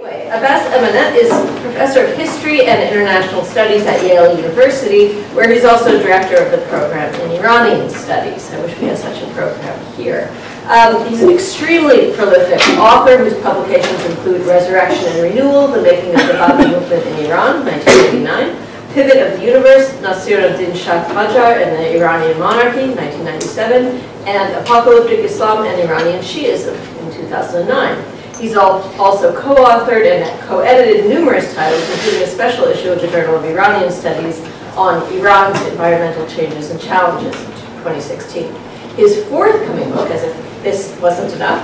Anyway, Abbas Amana is professor of history and international studies at Yale University, where he's also director of the program in Iranian studies. I wish we had such a program here. He's an extremely prolific author whose publications include Resurrection and Renewal, The Making of the Babi Movement in Iran, 1989, Pivot of the Universe, Nasir-ad-Din Shah Qajar and the Iranian Monarchy, 1997, and Apocalyptic Islam and Iranian Shi'ism in 2009. He's also co-authored and co-edited numerous titles, including a special issue of the Journal of Iranian Studies on Iran's environmental changes and challenges in 2016. His forthcoming book, as if this wasn't enough,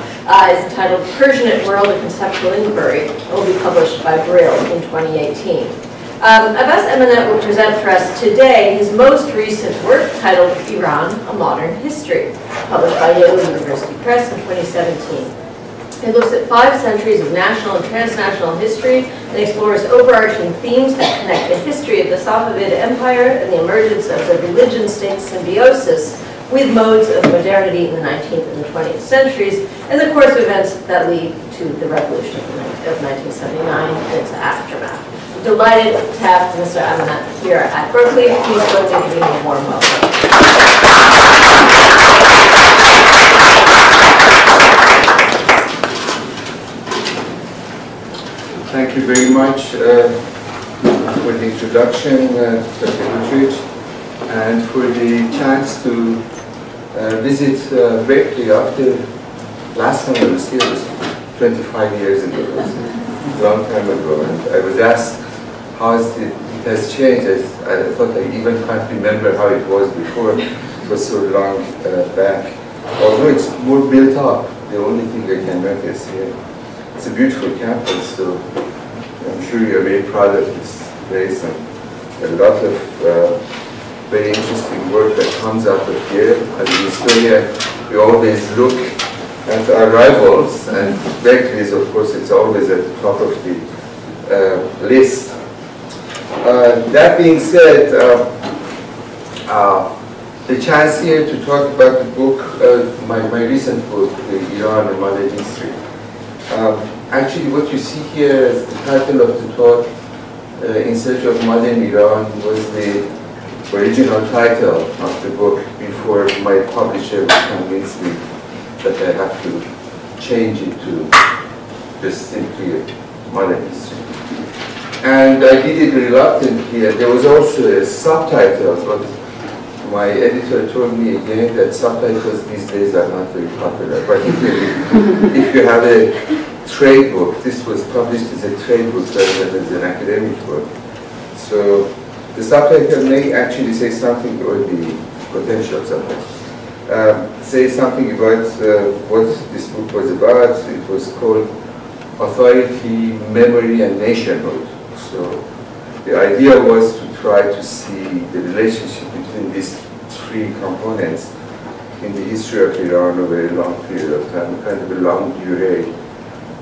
is entitled Persianate World, A Conceptual Inquiry. It will be published by Brill in 2018. Abbas Amana will present for us today his most recent work titled Iran, A Modern History, published by Yale University Press in 2017. It looks at 5 centuries of national and transnational history and explores overarching themes that connect the history of the Safavid Empire and the emergence of the religion-state symbiosis with modes of modernity in the 19th and the 20th centuries, and the course of events that lead to the revolution of 1979 and its aftermath. I'm delighted to have Mr. Amana here at Berkeley. Please join me in giving him a warm welcome. Thank you very much for the introduction, Dr. Utrecht, and for the chance to visit Berkeley after last time I was here was 25 years ago, a long time ago, and I was asked how it has changed. I thought I even can't remember how it was before. It was so long back. Although it's more built up, the only thing I can notice here. It's a beautiful campus, so I'm sure you're very proud of this place, and a lot of very interesting work that comes out of here. As a historian, we always look at our rivals, and Berkeley is, of course, it's always at the top of the list. That being said, the chance here to talk about the book, my recent book, Iran, A Modern History. Actually, what you see here as the title of the talk, In Search of Modern Iran, was the original title of the book before my publisher convinced me that I have to change it to just simply Modern History. And I did it reluctantly. There was also a subtitle, but my editor told me again that subtitles these days are not very popular, particularly if you have a trade book. This was published as a trade book rather than as an academic book. So the subtitle may actually say something, or the potential subtitle, say something about what this book was about. It was called Authority, Memory, and Nationhood. So the idea was to try to see the relationship between these 3 components in the history of Iran over a long period of time, kind of a long durée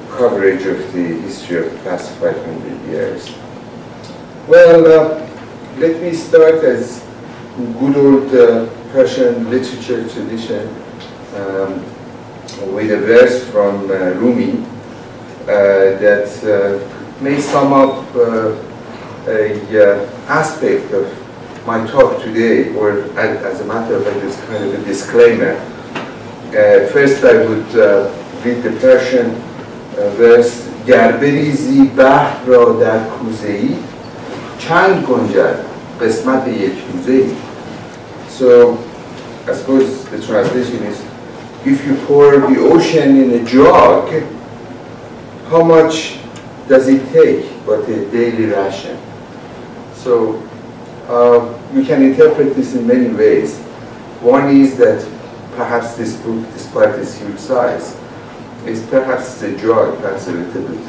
coverage of the history of the past 500 years. Well, let me start as good old Persian literature tradition with a verse from Rumi that may sum up an aspect of my talk today, or as a matter of fact, it's kind of a disclaimer. First, I would read the Persian verse, گر بریزی بحر را در کوزه‌ای چند گنجد قسمت یک روزه‌ای. So, I suppose the translation is, if you pour the ocean in a jug, how much does it take but a daily ration? So, you can interpret this in many ways. One is that perhaps this book, despite its huge size, is perhaps a jug, perhaps a little bit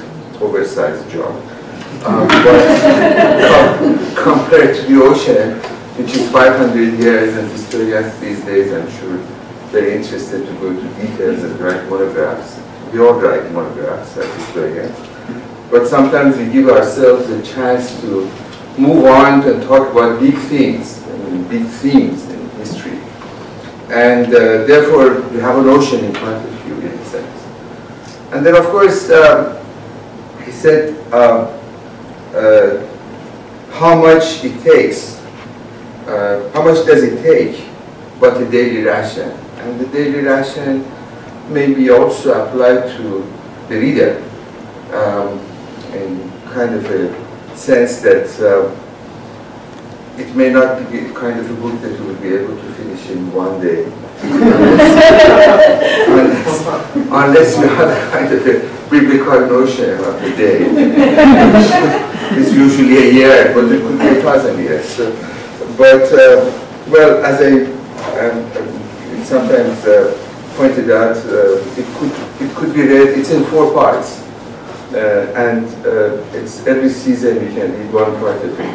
oversized jug. But compared to the ocean, which is 500 years, and historians these days, I'm sure, very interested to go to details and write monographs. We all write monographs as historians. But sometimes we give ourselves a chance to move on and talk about big things, big themes in history. And therefore, you have an ocean in front of you, in a sense. And then, of course, he said, how much it takes, how much does it take, but a daily ration. And the daily ration may be also applied to the reader in kind of a sense that it may not be the kind of a book that you will be able to finish in one day. unless you have a kind of a biblical notion of the day. It's usually a year, but it could be 1,000 years. So, but, well, as I sometimes pointed out, it could be read, it's in 4 parts. And it's every season you can read one part of it.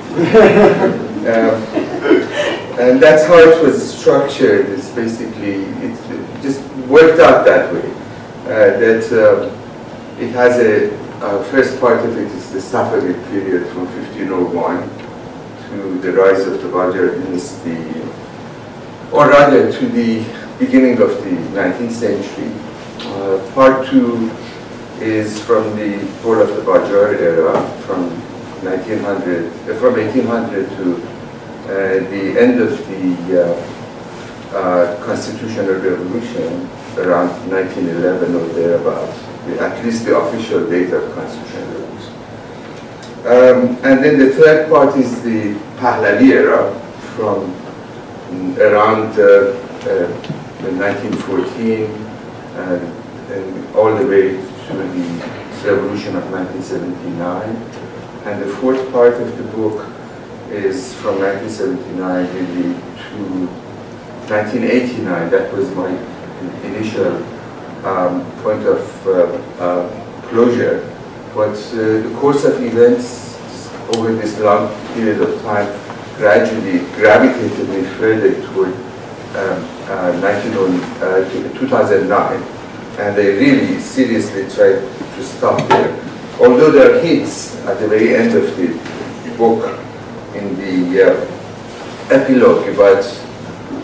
And that's how it was structured. It's basically, it just worked out that way. That it has a first part of it is the Safavid period from 1501 to the rise of the Qajar dynasty, or rather to the beginning of the 19th century. Part 2 is from the fall of the Qajar era, from 1800 to the end of the constitutional revolution around 1911 or thereabouts, at least the official date of constitutional revolution. And then the third part is the Pahlavi era, from around 1914 and all the way to the revolution of 1979. And the fourth part of the book is from 1979 really to 1989. That was my initial point of closure. But the course of events over this long period of time gradually gravitated me further toward 2009. And I really seriously tried to stop there. Although there are hints at the very end of the book in the epilogue about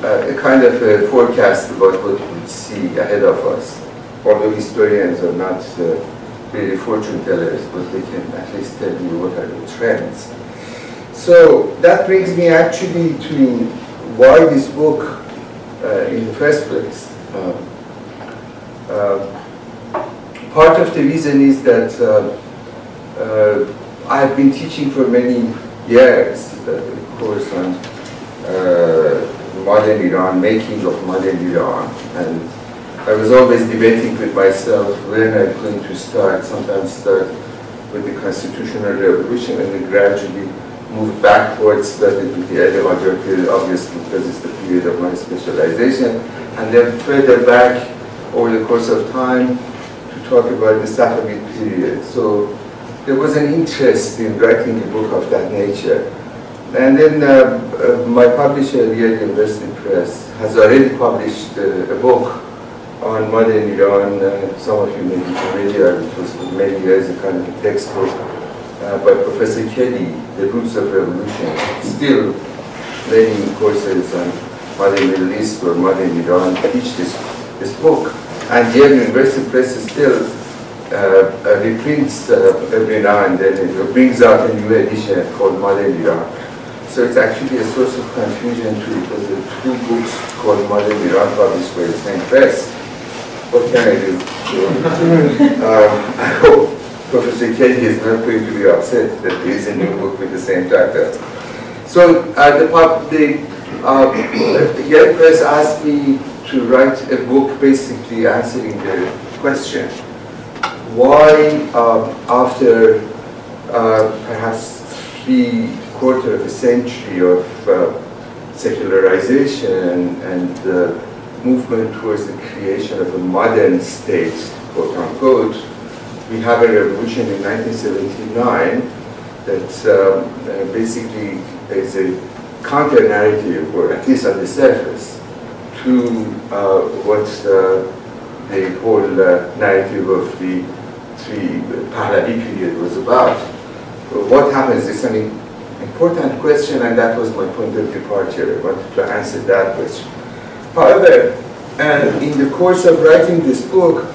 a kind of a forecast about what we'll see ahead of us. Although historians are not really fortune tellers, but they can at least tell you what are the trends. So that brings me actually to why this book in the first place. Part of the reason is that I have been teaching for many years a course on modern Iran, making of modern Iran, and I was always debating with myself when I'm going to start. Sometimes start with the constitutional revolution and then gradually move backwards, started with the early Qajar period, obviously because it's the period of my specialization, and then further back over the course of time to talk about the Safavid period. So there was an interest in writing a book of that nature. And then my publisher, Yale University Press, has already published a book on modern Iran. Some of you may be familiar, it was for many years a kind of a textbook by Professor Kelly, The Roots of Revolution. Still many courses on modern Middle East or modern Iran teach this book. And Yale University Press still reprints every now and then. It brings out a new edition called Modern Iran. So it's actually a source of confusion too, because there are 2 books called Modern Iran published by the same press. What can I do? I hope Professor Kelly is not going to be upset that there is a new book with the same title. So the Yale Press asked me to write a book basically answering the question, why after perhaps 3/4 of a century of secularization and movement towards the creation of a modern state, quote unquote, we have a revolution in 1979 that basically is a counter-narrative, or at least on the surface, to what the whole narrative of the Pahlavi period was about. What happens is an important question, and that was my point of departure. I wanted to answer that question. However, in the course of writing this book,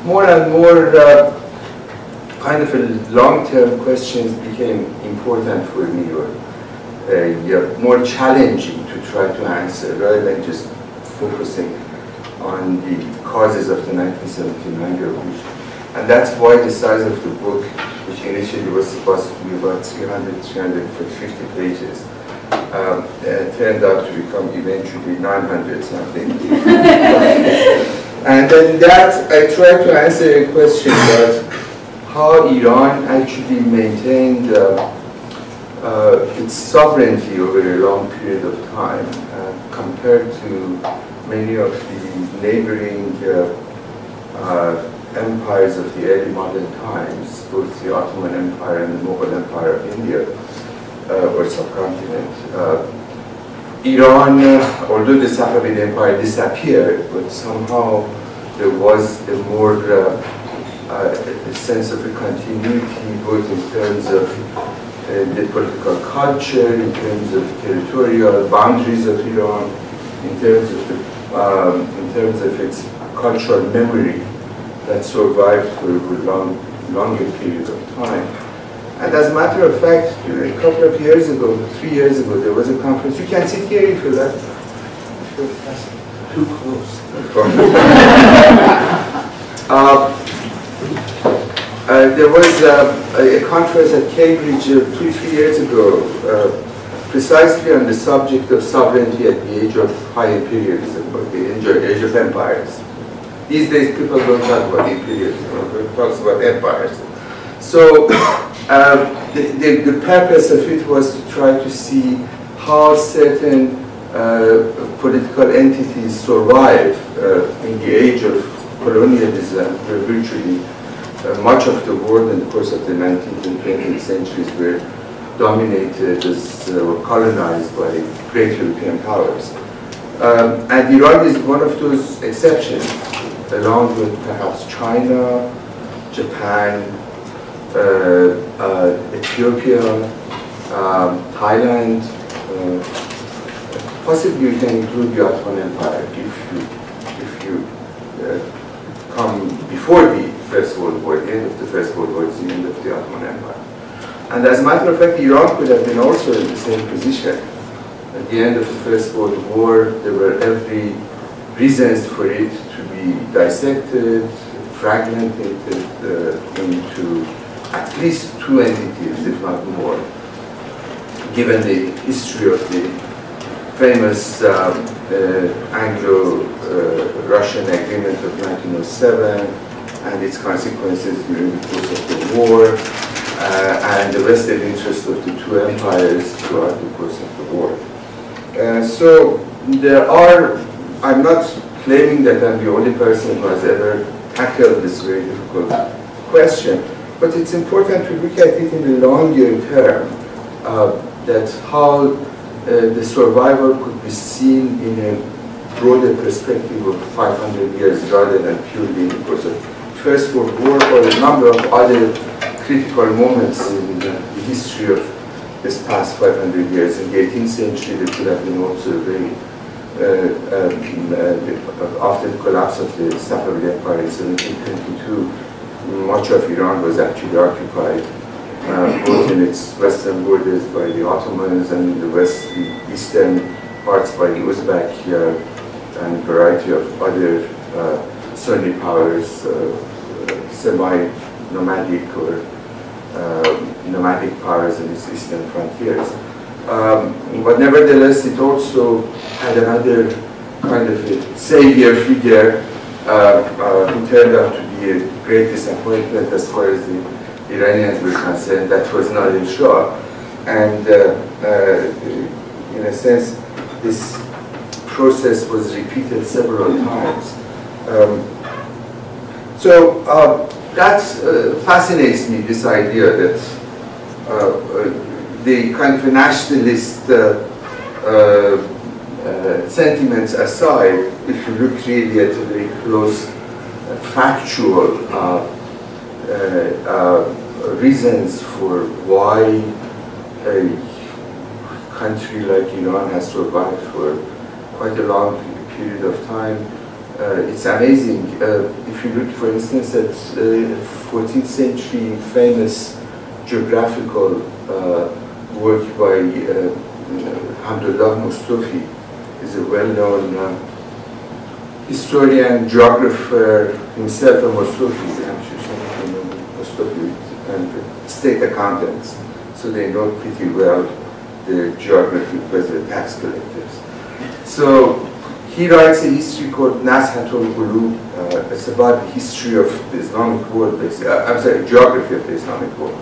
more and more kind of a long-term questions became important for me, or more challenging to try to answer, rather than just focusing on the causes of the 1979 revolution. And that's why the size of the book, which initially was supposed to be about 350 pages, turned out to become eventually 900 something. And then that, I tried to answer a question about how Iran actually maintained its sovereignty over a long period of time compared to many of the neighboring empires of the early modern times, both the Ottoman Empire and the Mughal Empire of India, or subcontinent. Iran, although the Safavid Empire disappeared, but somehow there was a more a sense of a continuity, both in terms of the political culture, in terms of territorial boundaries of Iran, in terms of its cultural memory that survived for a longer period of time. And as a matter of fact, a couple of years ago, 3 years ago, there was a conference. You can sit here if you like. That's too close. There was a conference at Cambridge 2-3 years ago, precisely on the subject of sovereignty at the age of high imperialism, or the age of empires. These days, people don't talk about imperialism, everyone talks about empires. So the purpose of it was to try to see how certain political entities survive in the age of colonialism, where virtually much of the world in the course of the 19th and 20th centuries were dominated or colonized by great European powers. And Iran is one of those exceptions, along with perhaps China, Japan, Ethiopia, Thailand, possibly you can include the Ottoman Empire if you come before the First World War, the end of the First World War, the end of the Ottoman Empire. And as a matter of fact, Iran could have been also in the same position. At the end of the First World War, there were every reasons for it to be dissected, fragmented into at least 2 entities, if not more, given the history of the famous Anglo-Russian agreement of 1907 and its consequences during the course of the war, and the vested interest of the 2 empires throughout the course of the war. So there are, I'm not claiming that I'm the only person who has ever tackled this very difficult question, but it's important to look at it in the longer term, that how the survival could be seen in a broader perspective of 500 years rather than purely in the course of First World War or a number of other critical moments in the history of this past 500 years. In the 18th century, there could have been also very, after the collapse of the Safavid Empire in 1722, much of Iran was actually occupied, both in its western borders by the Ottomans and in the eastern parts by the Uzbek and a variety of other Sunni powers, semi-nomadic or nomadic powers in its eastern frontiers. But nevertheless, it also had another kind of a savior figure who turned out to be a great disappointment as far as the Iranians were concerned. That was Nadir Shah. And in a sense, this process was repeated several times. So that fascinates me, this idea that the kind of nationalist sentiments aside, if you look really at a very close factual reasons for why a country like Iran has survived for quite a long period of time, it's amazing. If you look, for instance, at 14th century famous geographical work by Hamdullah Mustafi, is a well-known historian, geographer, himself a Mustafi. I'm sure some of you know Mustafi, and state accountants, so they know pretty well the geography because they're tax collectors. So he writes a history called Nazhatul Ulum. It's about the history of the Islamic world, basically. I'm sorry, geography of the Islamic world.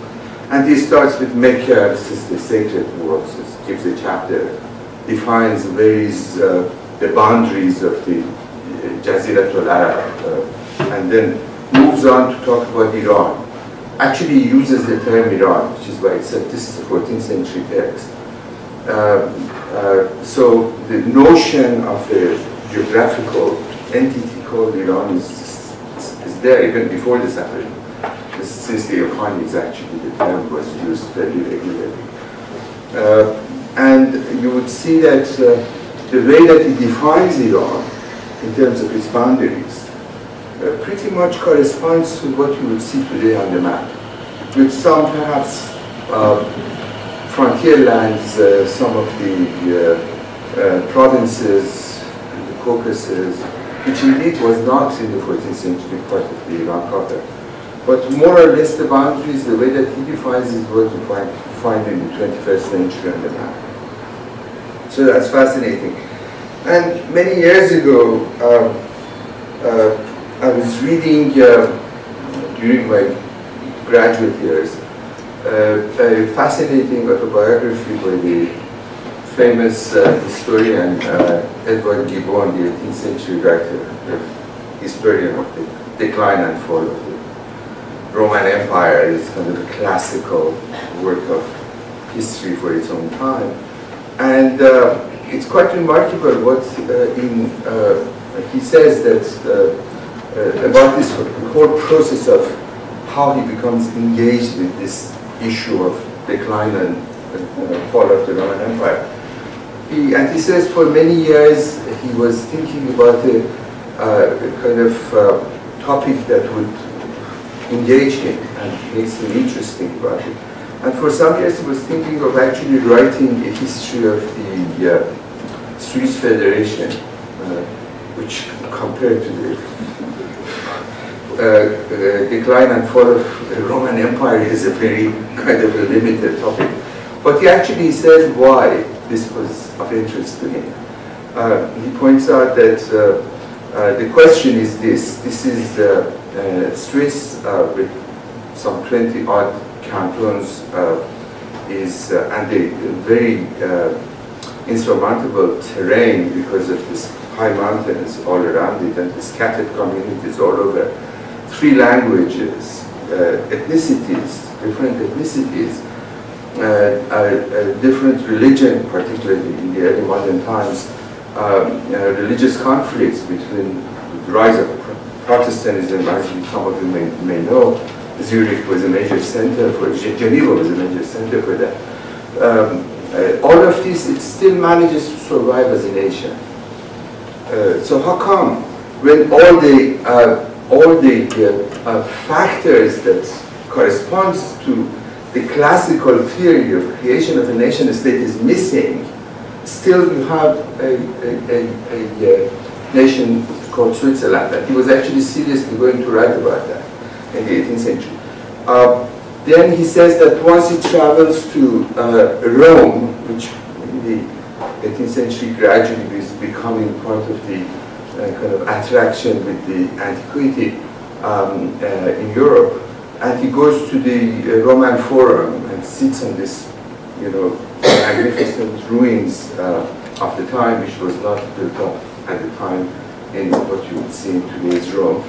And he starts with Mecca, this is the sacred world, so it gives a chapter, defines various, the boundaries of the Jaziratul Arab, and then moves on to talk about Iran. Actually he uses the term Iran, which is why it said this is a 14th century text. So the notion of a geographical entity called Iran is there even before the separation. Since the Iranians actually, the term was used very regularly. And you would see that the way that he defines Iran in terms of its boundaries pretty much corresponds to what you would see today on the map, with some perhaps frontier lands, some of the provinces, the Caucasus, which indeed was not in the 14th century part of the Iran proper. But more or less the boundaries, the way that he defines is what you find in the 21st century on the map. So that's fascinating. And many years ago, I was reading during my graduate years a fascinating autobiography by the famous historian Edward Gibbon, the 18th century writer, historian of the decline and fall of the Roman Empire. Is kind of a classical work of history for its own time. And it's quite remarkable what he says that about this whole process of how he becomes engaged with this issue of decline and fall of the Roman Empire. He says for many years he was thinking about a kind of topic that would engage him and makes him interesting about it. And for some years he was thinking of actually writing a history of the Swiss Federation, which compared to the decline and fall of the Roman Empire is a very kind of a limited topic. But he actually says why this was of interest to him. He points out that the question is this. This is Swiss with some 20-odd cantons and a very insurmountable terrain because of this high mountains all around it and the scattered communities all over. 3 languages, ethnicities, different ethnicities, different religion, particularly in the early modern times, religious conflicts between the rise of Protestantism, as some of you may know. Zurich was a major center for, Geneva was a major center for that. All of this, it still manages to survive as a nation. So how come, when all the factors that corresponds to the classical theory of creation of a nation state is missing, still you have a nation called Switzerland, and he was actually seriously going to write about that in the 18th century. Then he says that once he travels to Rome, which in the 18th century gradually is becoming part of the kind of attraction with the antiquity in Europe, and he goes to the Roman Forum and sits on this, magnificent ruins of the time, which was not built up at the time in what you would see in today's Rome.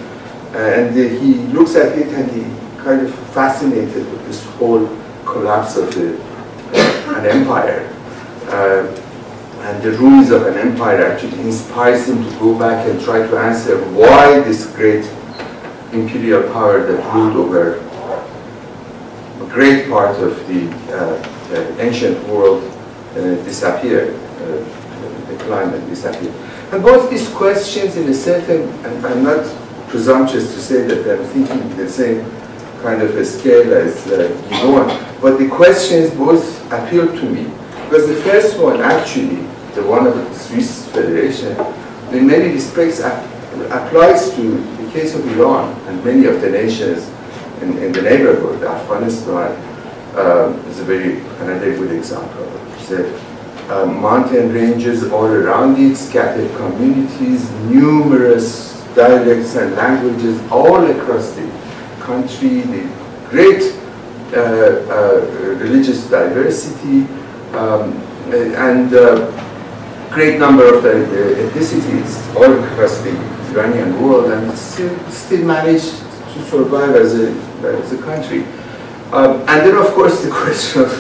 And he looks at it and he kind of fascinated with this whole collapse of an empire. And the ruins of an empire actually inspires him to go back and try to answer why this great imperial power that ruled over a great part of the ancient world disappeared. decline and disappear. And both these questions in a certain, and I'm not presumptuous to say that I'm thinking the same kind of a scale as Gibbon, but the questions both appeal to me. Because the first one, actually, the one of the Swiss Federation, in many respects applies to the case of Iran and many of the nations in the neighborhood. Afghanistan is another good example. The mountain ranges all around it, scattered communities, numerous dialects and languages all across the country, the great religious diversity, and great number of ethnicities all across the Iranian world, and still managed to survive as a country. And then, of course, the question of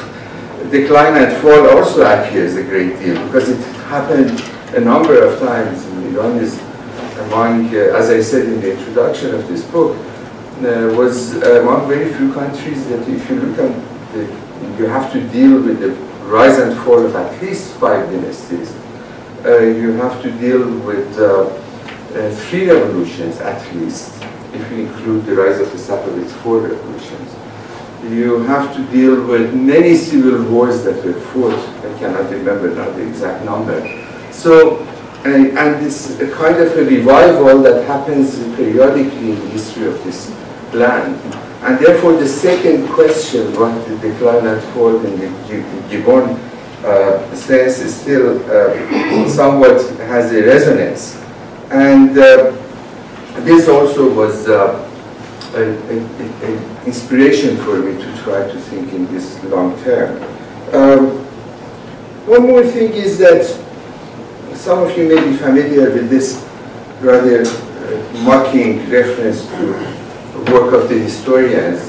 decline and fall also appears a great deal, because it happened a number of times. Iran is among, as I said in the introduction of this book, was among very few countries that if you look at you have to deal with the rise and fall of at least 5 dynasties. You have to deal with 3 revolutions at least, if you include the rise of the Safavids, 4 revolutions. You have to deal with many civil wars that were fought. I cannot remember now the exact number. So, and it's a kind of a revival that happens periodically in the history of this land. And therefore, the second question, what the decline and fall in the Gibbon sense, is still somewhat has a resonance. And this also was an inspiration for me to try to think in this long term. One more thing is that some of you may be familiar with this rather mocking reference to work of the historians.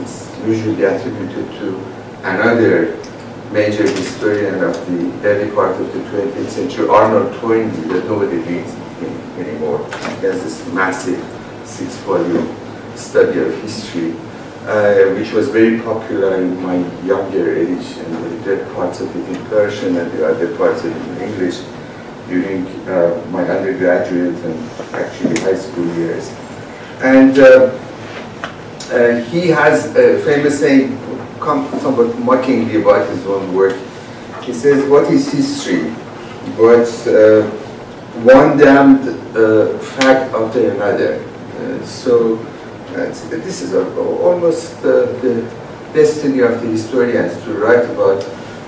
It's usually attributed to another major historian of the early part of the 20th century, Arnold Toynbee, that nobody reads anymore. He has this massive 6-volume study of history, which was very popular in my younger age, and I read parts of it in Persian and the other parts of it in English during my undergraduate and actually high school years. And he has a famous saying, somewhat mockingly about his own work. He says, "What is history but one damned fact after another?" So this is almost the destiny of the historians, to write about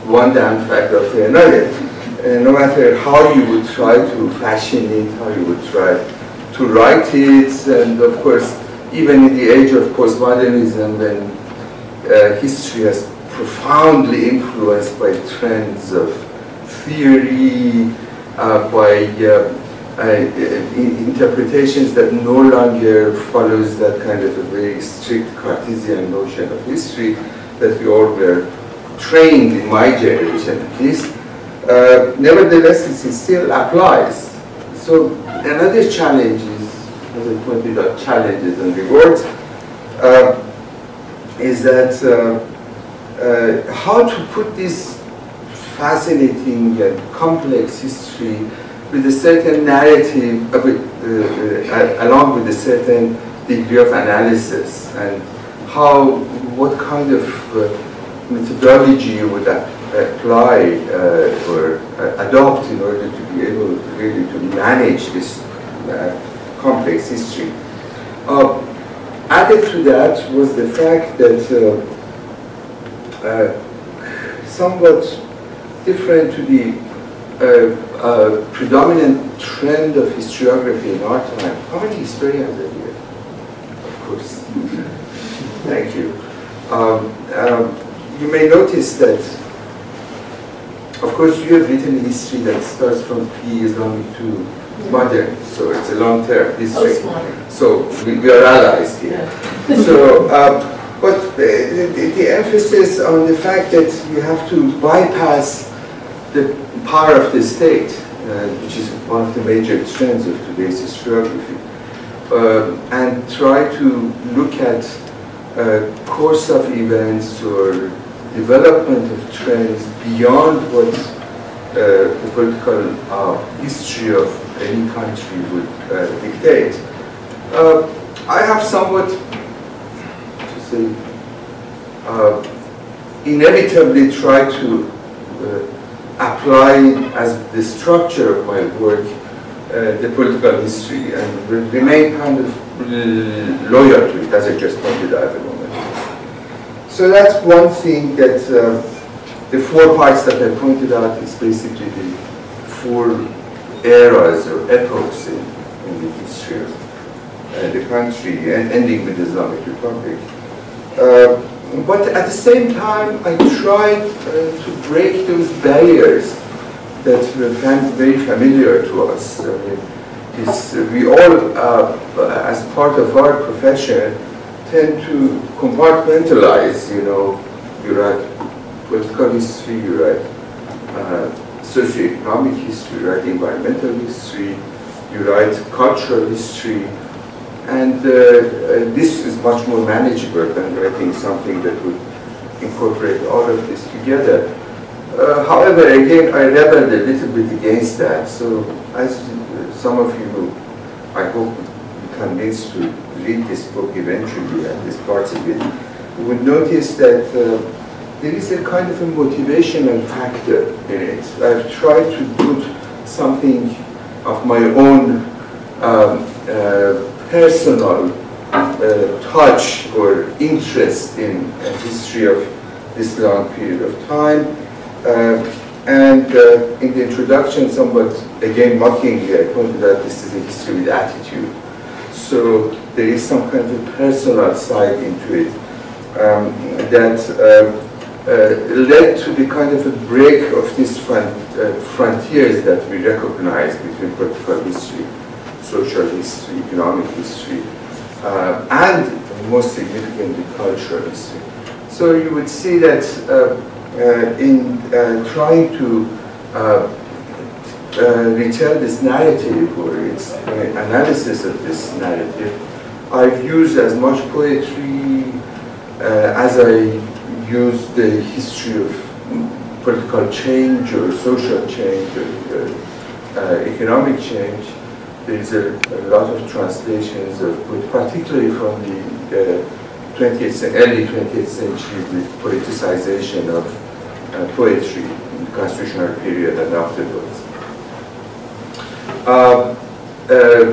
one damned fact after another. No matter how you would try to fashion it, how you would try to write it, and of course, even in the age of postmodernism, when history is profoundly influenced by trends of theory, by interpretations that no longer follows that kind of a very strict Cartesian notion of history that we all were trained in my generation at least. Nevertheless, it still applies. So another challenge is, as I pointed out, challenges and rewards, is that how to put this fascinating and complex history with a certain narrative, along with a certain degree of analysis, and what kind of methodology you would apply or adopt in order to be able really to manage this complex history. Added to that was the fact that somewhat different to the predominant trend of historiography in our time. How many historians are here? Of course. Thank you. You may notice that, of course, you have written history that starts from pre-Islamic to modern, so it's a long-term history. So we are allies here. So, but the emphasis on the fact that you have to bypass the power of the state, which is one of the major trends of today's historiography, and try to look at course of events or development of trends beyond what the political history of any country would dictate. I have somewhat, to say, inevitably tried to apply as the structure of my work the political history and remain kind of loyal to it, as I just pointed out at the moment. So that's one thing that the 4 parts that I pointed out is basically the 4 eras or epochs in the history of the country, and ending with the Islamic Republic. But at the same time, I tried to break those barriers that were very familiar to us. I mean, we all, as part of our profession, tend to compartmentalize, you know, you write political history, you write socioeconomic history, you write environmental history, you write cultural history, and this is much more manageable than writing something that would incorporate all of this together. However, again, I rebelled a little bit against that. So, as some of you, I hope, be convinced to read this book eventually, and these parts of it, you would notice that there is a kind of a motivational factor in it. I've tried to put something of my own personal touch or interest in a history of this long period of time. In the introduction, somewhat again mockingly, I pointed out this is a history with attitude. So there is some kind of a personal side into it that led to the kind of a break of these frontiers that we recognize between political history, social history, economic history, and most significantly cultural history. So you would see that in trying to retell this narrative or its analysis of this narrative, I've used as much poetry as I used the history of political change or social change or economic change. There's a lot of translations of, particularly from the early 20th century, with politicization of poetry in the constitutional period and afterwards.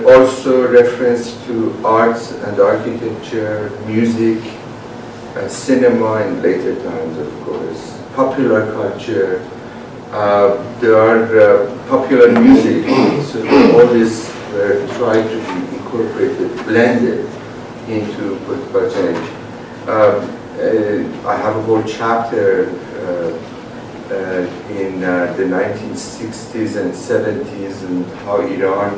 Also reference to arts and architecture, music, cinema in later times, of course, popular culture. There are popular music, so all this tried to be incorporated, blended into political change. I have a whole chapter in the 1960s and 70s and how Iran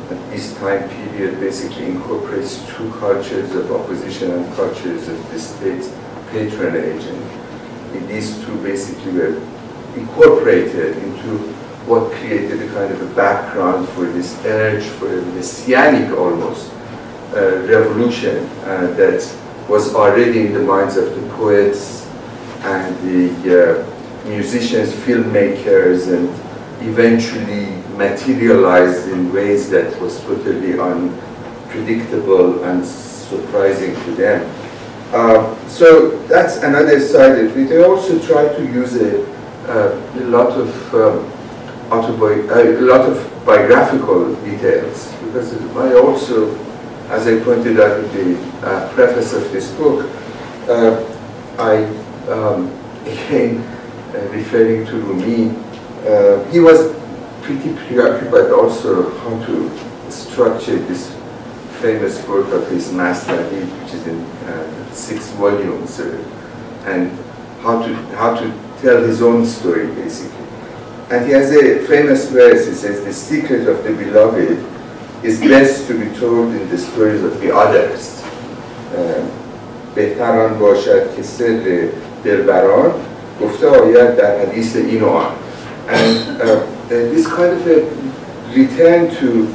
at this time period basically incorporates 2 cultures of opposition and cultures of the state's patronage, and these 2 basically were incorporated into what created a kind of a background for this urge for a messianic almost revolution that was already in the minds of the poets and the musicians, filmmakers, and eventually materialized in ways that was totally unpredictable and surprising to them. So that's another side of it. I also try to use a lot of biographical details, because I also, as I pointed out in the preface of this book, again, referring to Rumi, he was pretty preoccupied also how to structure this famous work of his Masnavi, which is in 6 volumes, and how to tell his own story, basically. And he has a famous verse. He says, "The secret of the beloved is best to be told in the stories of the others." بهتران باشد که سر دلبران گفته آید در حدیث این و آن. And this kind of a return to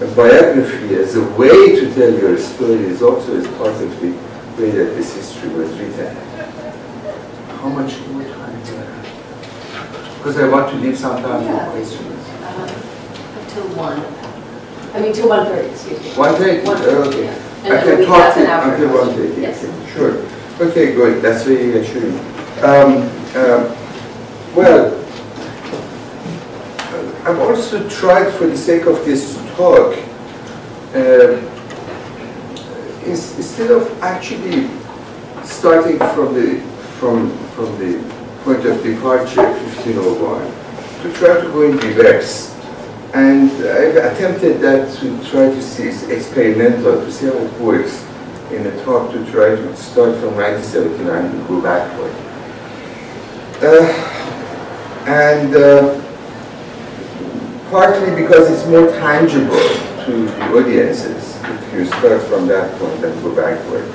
a biography as a way to tell your story is also as part of the way that this history was written. How much more time do I have? Because I want to leave some time for questions. Till 1. I mean, till 1:30, excuse me. 1:30? Okay. Yeah. I can talk until 1:30. Yes. Sure. Okay, good. That's very reassuring. Well, I've also tried, for the sake of this talk, instead of actually starting from the point of departure, 1501, to try to go in reverse. And I've attempted that to try to see, it's experimental, to see how it works in a talk, to try to start from 1979 and go backward. Partly because it's more tangible to the audiences if you start from that point and go backward.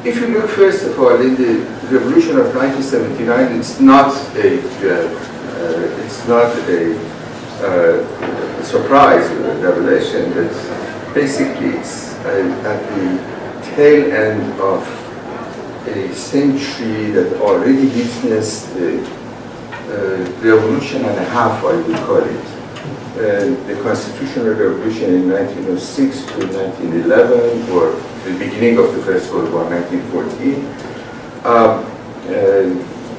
If you look first of all in the revolution of 1979, it's not a surprise or a revelation, but basically it's at the tail end of a century that already witnessed a revolution and a half, I would call it. The constitutional revolution in 1906 to 1911, or the beginning of the First World War, 1914.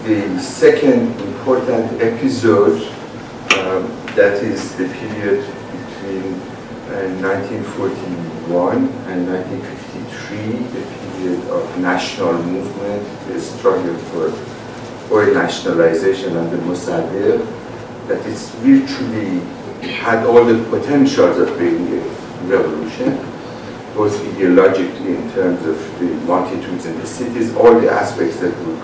The second important episode, that is the period between 1941 and 1953, the period of national movement, the struggle for oil nationalization under Mossadegh, that is virtually had all the potentials of being a revolution, both ideologically in terms of the multitudes in the cities, all the aspects that would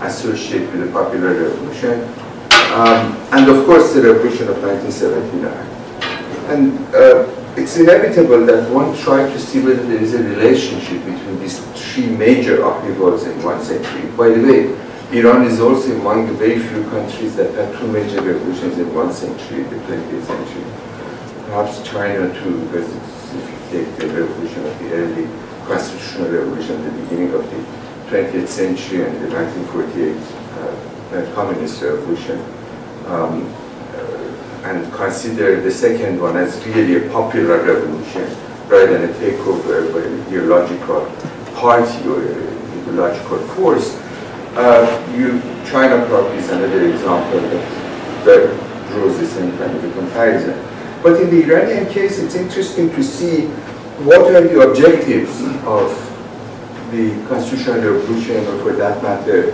associate with the popular revolution, and of course the revolution of 1979. And it's inevitable that one tried to see whether there is a relationship between these three major upheavals in one century. By the way, Iran is also among the very few countries that had two major revolutions in one century, the 20th century. Perhaps China too, because if you take the revolution of the early constitutional revolution at the beginning of the 20th century and the 1948 communist revolution, and consider the second one as really a popular revolution rather than a takeover by an ideological party or ideological force. China probably is another example that draws the same kind of a comparison. But in the Iranian case, it's interesting to see what are the objectives of the constitutional revolution, or for that matter,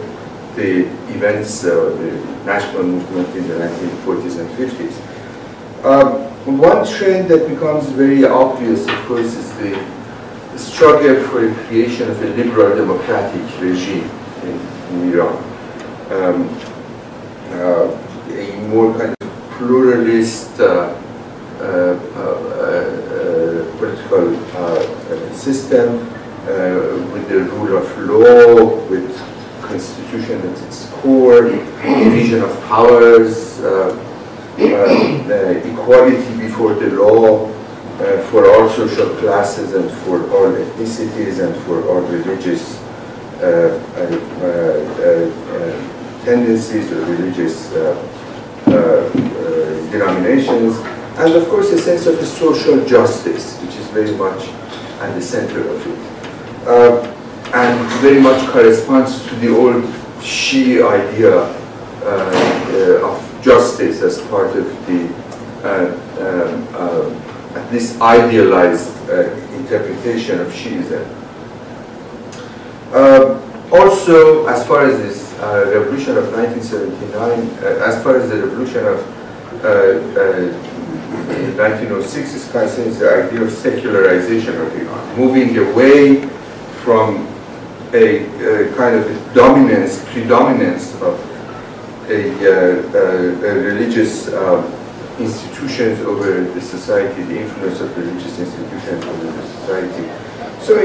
the events, the national movement in the 1940s and 50s. One trend that becomes very obvious, of course, is the struggle for the creation of a liberal democratic regime in Iran. A more kind of pluralist political system with the rule of law, with constitution at its core, division of powers, equality before the law for all social classes and for all ethnicities and for all religious tendencies or religious denominations, and of course a sense of social justice, which is very much at the center of it, and very much corresponds to the old Shi'i idea of justice as part of the at least idealized interpretation of Shi'ism. Also, as far as this revolution of 1979, as far as the revolution of 1906 is concerned, the idea of secularization of Iran, moving away from a kind of predominance of a religious institutions over the society, the influence of religious institutions over the society. So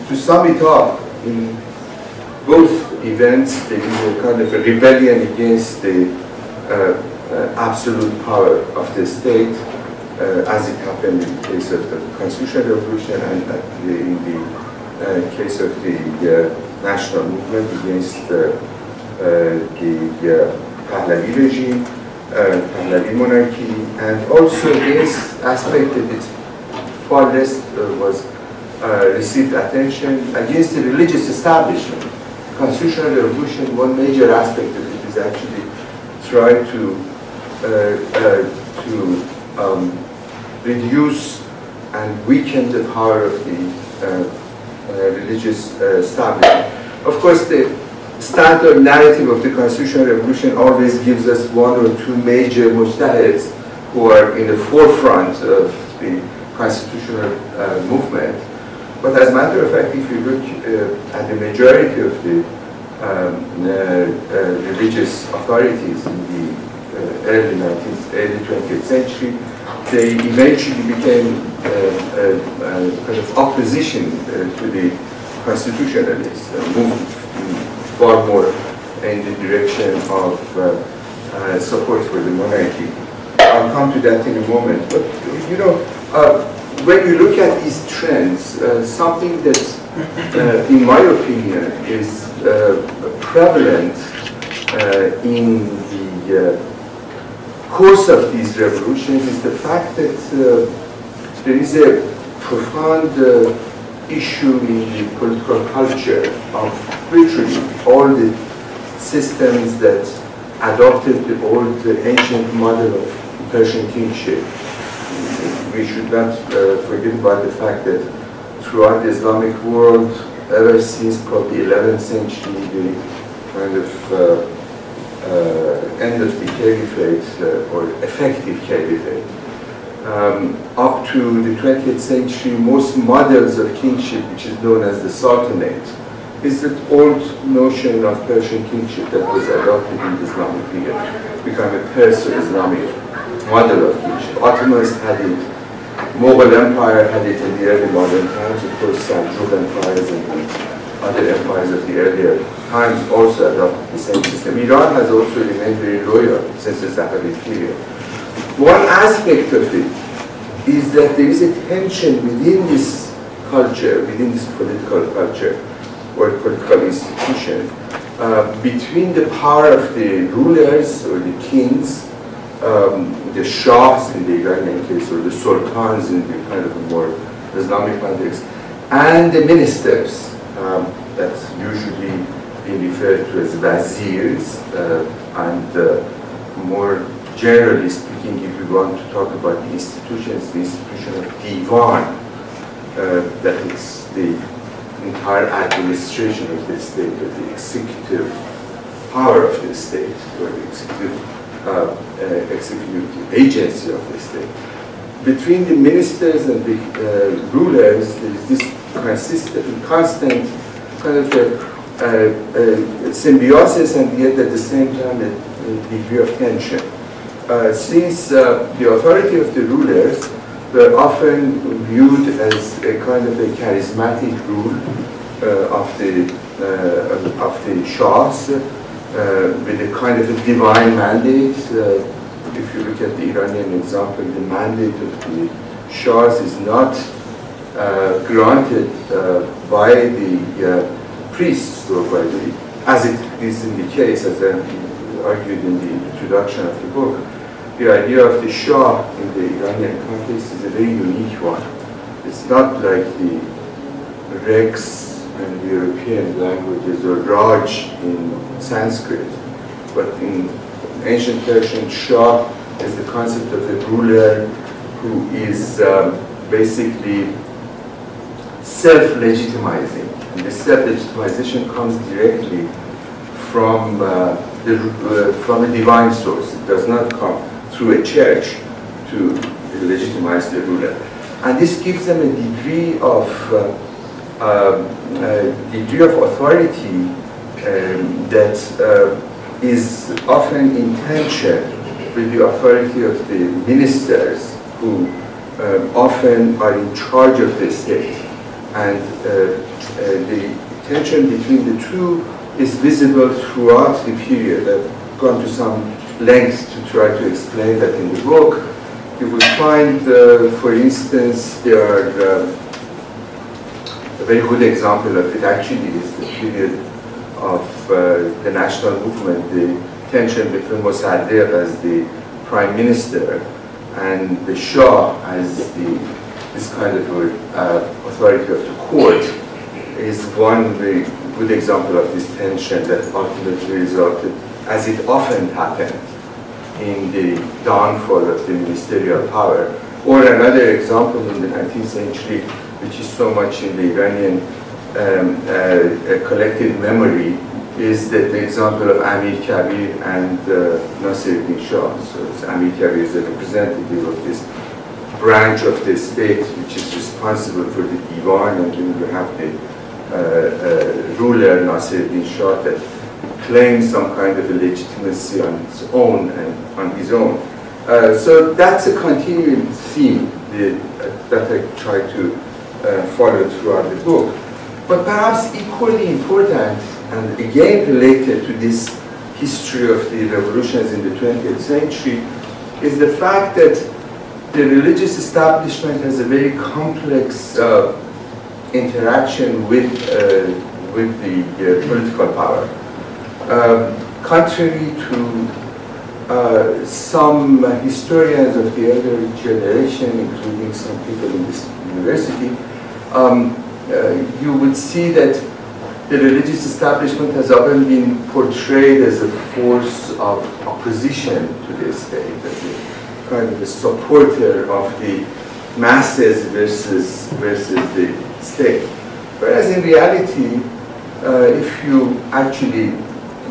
to sum it up, in both events there is a kind of a rebellion against the absolute power of the state, as it happened in the case of the constitutional revolution and in the case of the national movement against the Pahlavi regime, Pahlavi monarchy, and also this aspect that it's far less was received attention against the religious establishment. Constitutional revolution, one major aspect of it is actually try to reduce and weaken the power of the religious establishment. Of course, the standard narrative of the constitutional revolution always gives us one or two major mujtahids who are in the forefront of the constitutional movement. But as a matter of fact, if you look at the majority of the religious authorities in the early 20th century, they eventually became kind of opposition to the constitutionalists, moved far more in the direction of support for the monarchy. I'll come to that in a moment. But you know, when you look at these trends, something that, in my opinion, is prevalent in the course of these revolutions is the fact that there is a profound issue in the political culture of virtually all the systems that adopted the old, ancient model of Persian kingship. We should not forget about the fact that throughout the Islamic world, ever since probably 11th century, the kind of end of the caliphate or effective caliphate, up to the 20th century, most models of kingship, which is known as the Sultanate, is that old notion of Persian kingship that was adopted in the Islamic period, become a Perso-Islamic model of kingship. Ottomans had it, Mughal Empire had it in the early modern times, of course Seljuk empires and other empires of the earlier times also adopted the same system. Iran has also remained very loyal since the Safavid period. One aspect of it is that there is a tension within this culture, within this political culture or political institution, between the power of the rulers or the kings, the shahs in the Iranian case, or the sultans in the kind of a more Islamic context, and the ministers, that's usually being referred to as wazirs, and more generally speaking, if you want to talk about the institutions, the institution of divan, that is the entire administration of the state, or the executive power of the state, or the executive agency of the state. Between the ministers and the rulers, there is this constant kind of a symbiosis, and yet at the same time a degree of tension. Since the authority of the rulers were often viewed as a kind of a charismatic rule of the shahs, with a kind of a divine mandate. If you look at the Iranian example, the mandate of the shahs is not granted by the priests, or by the, as it is in the case, as I argued in the introduction of the book. The idea of the Shah in the Iranian context is a very unique one. It's not like the Rex in the European languages or Raj in Sanskrit, but in ancient Persian, Shah is the concept of a ruler who is basically self-legitimizing. And the self-legitimization comes directly from a divine source. It does not come through a church to legitimize the ruler. And this gives them a degree of authority that is often in tension with the authority of the ministers, who often are in charge of the state. And the tension between the two is visible throughout the period. I've gone to some length to try to explain that in the book. You will find, for instance, there are a very good example of it actually is the period of the national movement, the tension between Mossadegh as the prime minister and the Shah as this kind of authority of the court is one very good example of this tension that ultimately resulted, as it often happened, in the downfall of the ministerial power. Or another example in the 19th century, which is so much in the Iranian collective memory, is the example of Amir Kabir and Nasiruddin Shah. So Amir Kabir is a representative of this branch of the state which is responsible for the divan, and then you have the ruler Nasiruddin Shah that claims some kind of a legitimacy on its own and on his own. So that's a continuing theme that I try to follow throughout the book. But perhaps equally important, and again related to this history of the revolutions in the 20th century, is the fact that the religious establishment has a very complex interaction with the political power. Contrary to some historians of the elder generation, including some people in this university, you would see that the religious establishment has often been portrayed as a force of opposition to the state, as a kind of a supporter of the masses versus the state. Whereas in reality, if you actually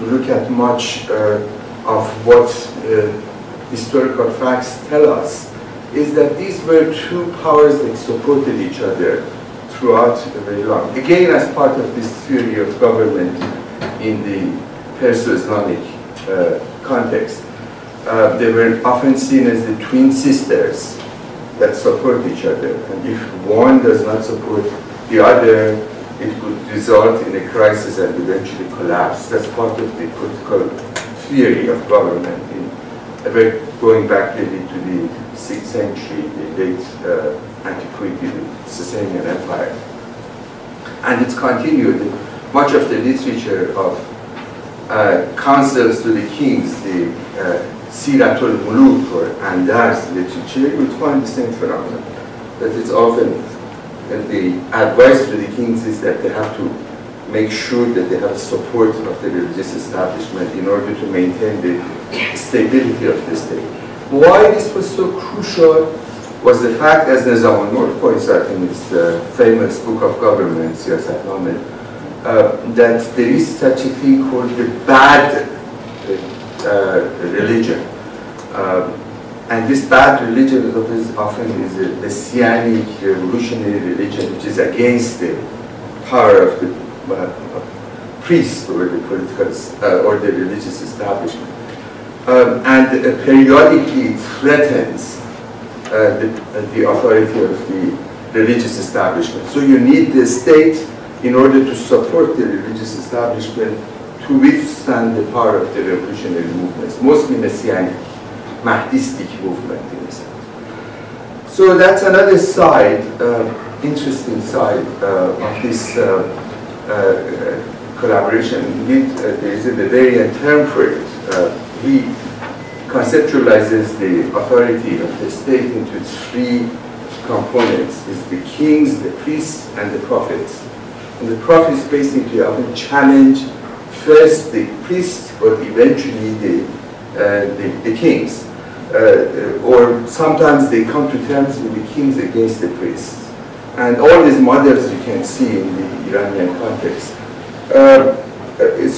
look at much of what historical facts tell us, is that these were two powers that supported each other throughout very long. Again, as part of this theory of government in the Perso-Islamic context, they were often seen as the twin sisters that support each other. And if one does not support the other, it could result in a crisis and eventually collapse. That's part of the political theory of government, going back really to the 6th century, the late antiquity, the Sasanian Empire. And it's continued. Much of the literature of counsels to the kings, the Siratul Muluk or Andars literature, you would find the same phenomenon. That it's often the advice to the kings is that they have to make sure that they have support of the religious establishment in order to maintain the stability of the state. Why this was so crucial was the fact, as Nizam al-Mulk points out in his famous book of government, Siyasat-Name, that there is such a thing called the bad religion. And this bad religion is often is a messianic revolutionary religion which is against the power of the priests or the political or the religious establishment. And periodically threatens the authority of the religious establishment. So you need the state in order to support the religious establishment to withstand the power of the revolutionary movements, mostly messianic, Mahdistic movement in a sense. So that's another side, interesting side of this collaboration. Indeed, there is a Bavarian term for it. He conceptualizes the authority of the state into three components. It's the kings, the priests, and the prophets. And the prophets basically often challenge first the priests, but eventually the kings. Or sometimes they come to terms with the kings against the priests. And all these models you can see in the Iranian context.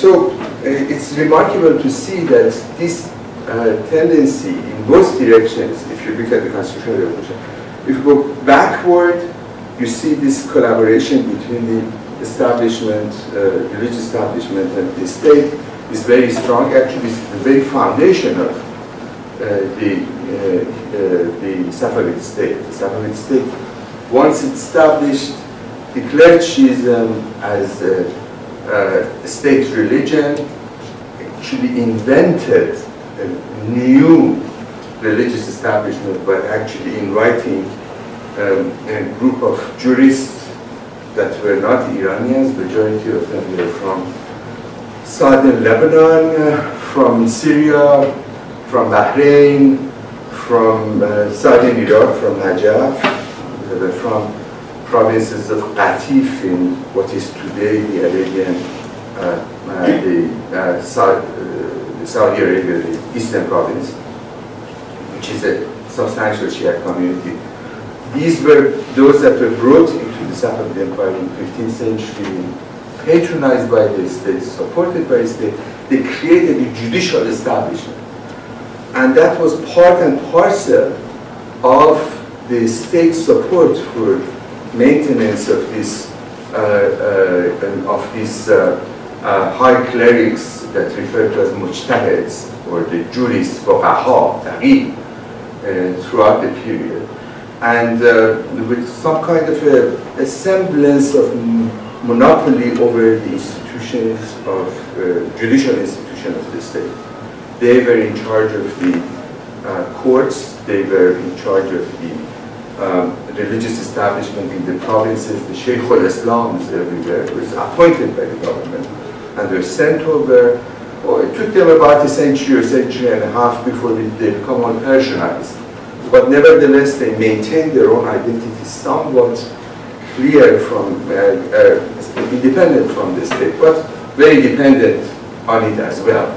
So it's remarkable to see that this tendency in both directions, if you look at the constitutional revolution, if you go backward, you see this collaboration between the establishment, religious establishment and the state is very strong. Actually, it's the very foundation of the Safavid state. The Safavid state, once established, declared Shiism as a state religion, actually invented a new religious establishment by actually inviting a group of jurists that were not Iranians. Majority of them were from southern Lebanon, from Syria, from Bahrain, from southern Iraq, from Najaf, from provinces of Qatif in what is today the Arabian, Saudi Arabia, the eastern province, which is a substantial Shia community. These were those that were brought into the Safavid Empire in the 15th century, patronized by the state, supported by the state. They created a judicial establishment. And that was part and parcel of the state support for maintenance of this high clerics that referred to as mujtahids, or the jurists, fuqaha, taqi, throughout the period. And with some kind of a semblance of monopoly over the institutions of judicial institutions of the state. They were in charge of the courts, they were in charge of the religious establishment in the provinces. The Sheikh al-Islams everywhere was appointed by the government and were sent over. It took them about a century or century and a half before they become all Persianized. But nevertheless, they maintained their own identity somewhat clear from, independent from the state, but very dependent on it as well.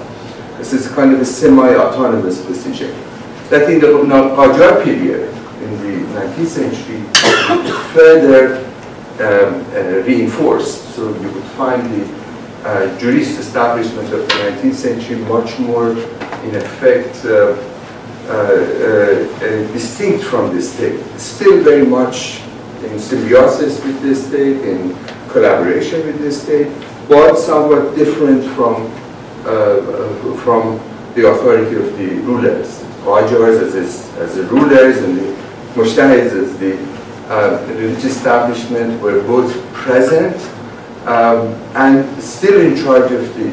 This is kind of a semi-autonomous position. That in the Qajar period, in the 19th century, further reinforced. So you would find the jurist establishment of the 19th century much more, in effect, distinct from the state. Still very much in symbiosis with the state, in collaboration with the state, but somewhat different from the authority of the rulers. Qajars as the rulers and the Mujtahids as the religious establishment were both present and still in charge of the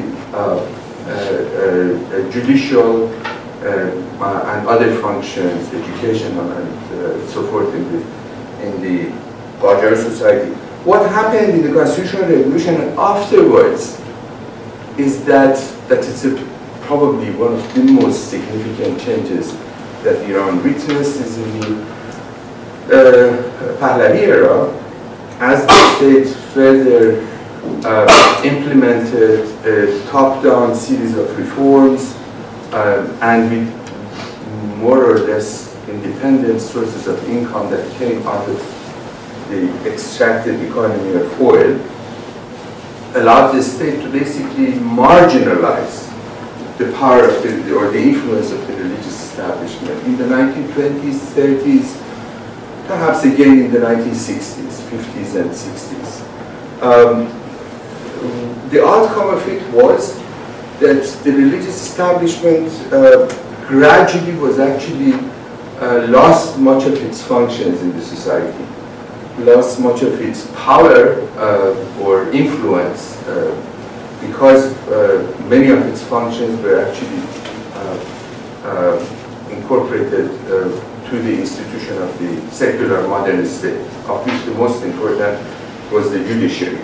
judicial and other functions, educational and so forth in the Qajar society. What happened in the Constitutional Revolution and afterwards is that it's probably one of the most significant changes that Iran witnessed is in the Pahlavi era, as the state further implemented a top-down series of reforms and with more or less independent sources of income that came out of the extracted economy of oil, allowed the state to basically marginalize the power of or the influence of the religious establishment in the 1920s, 30s, perhaps again in the 1960s, 50s and 60s. The outcome of it was that the religious establishment gradually was actually lost much of its functions in the society, lost much of its power or influence because many of its functions were actually incorporated to the institution of the secular modern state, of which the most important was the judiciary.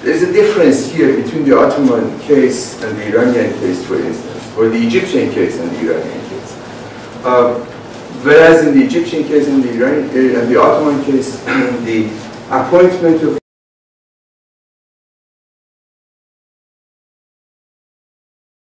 There's a difference here between the Ottoman case and the Iranian case, for instance, or the Egyptian case and the Iranian case. Whereas in the Egyptian case and the Ottoman case, the appointment of